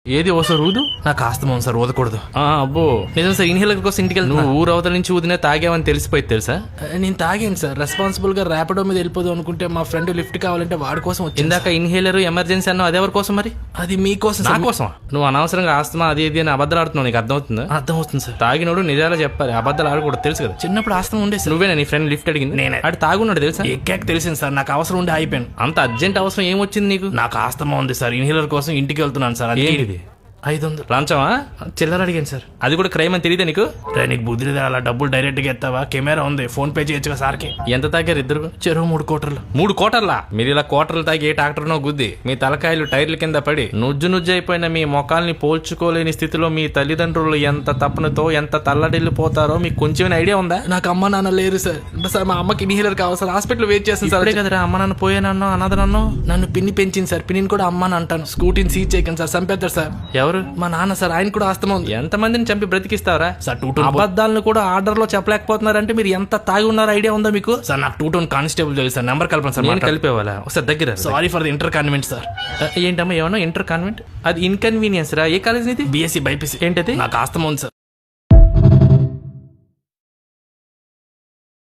ఏది ఓసారి ఊదు. నాకు ఆస్తమా ఉంది సార్, ఊదకూడదు. అబ్బో నిజం సార్. ఇన్హేలర్ కోసం ఇంటికి నువ్వు ఊరు అవతల నుంచి ఊదినే తాగావని తెలిసిపోయింది తెలుసా? నేను తాగాను సార్. రెస్పాన్సిబుల్ గా ర్యాపిడో మీద వెళ్ళిపోదాం అనుకుంటే మా ఫ్రెండ్ లిఫ్ట్ కావాలంటే వాడి కోసం వచ్చింది. ఇందాక ఇన్హేలర్ ఎమర్జెన్సీ అన్నావు, అదెవరి కోసం మరి? అది మీకోసం. నా కోసం? నువ్వు అనవసరంగా ఆస్తమా అది ఇది అని అబద్ధాలు ఆడుతున్నావు, నీకు అర్థమవుతుందా? అర్థమవుతుంది సార్. తాగినోడు నిజాలు చెప్పాలి, అబద్ధాలు ఆడకూడదు, తెలుసు కదా. చిన్నప్పుడు ఆస్తమా ఉండే సార్. నువ్వేనా నీ ఫ్రెండ్ లిఫ్ట్ అడిగింది? నేనే. అటు తాగున్నాడు తెలుసా? ఎక్కాక తెలిసింది సార్. నాకు అవసరం ఉండి అయిపోయాను. అంత అర్జెంట్ అవసరం ఏమొచ్చింది నీకు? నాకు ఆస్తమా ఉంది సార్, ఇన్హేలర్ కోసం ఇంటికి వెళ్తున్నాను సార్. అది ఏంటిది? 500 లంచమా? చిల్లర అడిగాను సార్. అది కూడా క్రైమ్ అని తెలియదా నీకు? నీకు బుద్ధి లేదా? అలా డబ్బులు డైరెక్ట్ గా ఎత్తావా? కెమెరా ఉంది, ఫోన్ పే చేయొచ్చుగా సార్కి. ఎంత తాగారు ఇద్దరు? చెరువు 3 కోటర్లు. 3 కోటర్లా? మీరు ఇలా కోటర్లు తాగి ఏ ట్రాక్టర్నో గుద్ది మీ తలకాయలు టైర్ల కింద పడి నుజ్జు అయిపోయిన మీ మొఖాల్ని పోల్చుకోలేని స్థితిలో మీ తల్లిదండ్రులు ఎంత తపనతో ఎంత తల్లడిల్లిపోతారో మీకు కొంచెం ఐడియా ఉందా? నాకు అమ్మ నాన్న లేరు సార్. సార్ మా అమ్మకి ఇన్హేలర్ కావాలి సార్. హాస్పిటల్ వెయిట్ చేస్తాను సార్. అదే కదరా అమ్మ నాన్న పోయానన్నో అనాథనన్నో. నన్ను పిన్ని పెంచింది సార్. పిన్నిని కూడా అమ్మ అని అంటాను. స్కూటీని సీజ్ చేయకండి సార్, చంపేస్తారు సార్. ఎవరు? మా నాన్న సార్. ఆయన కూడా ఆస్తమా ఉంది. ఎంతమందిని చంపి బ్రతికిస్తావరా సార్? 2 అబద్ధాలను కూడా ఆర్డర్ లో చెప్పలేకపోతున్నారంటే మీరు ఎంత తాగి ఉన్నారో ఐడియా ఉందా మీకు? సార్ నాకు 2 కానిస్టేబుల్ తెలుసు సార్. నెంబర్ కలపండి సార్. నేను కలిపేవాళ్ళ ఒకసారి దగ్గర. Sorry for the inter convent sir. ఏంటమ్మా ఏమన్నా ఇంటర్ కాన్వెంట్? అది ఇన్కన్వీనియన్స్ రా. ఏ కాలేజ్ ఇది? BSc BiPC. ఏంటది? నాకు ఆస్తమా ఉంది సార్.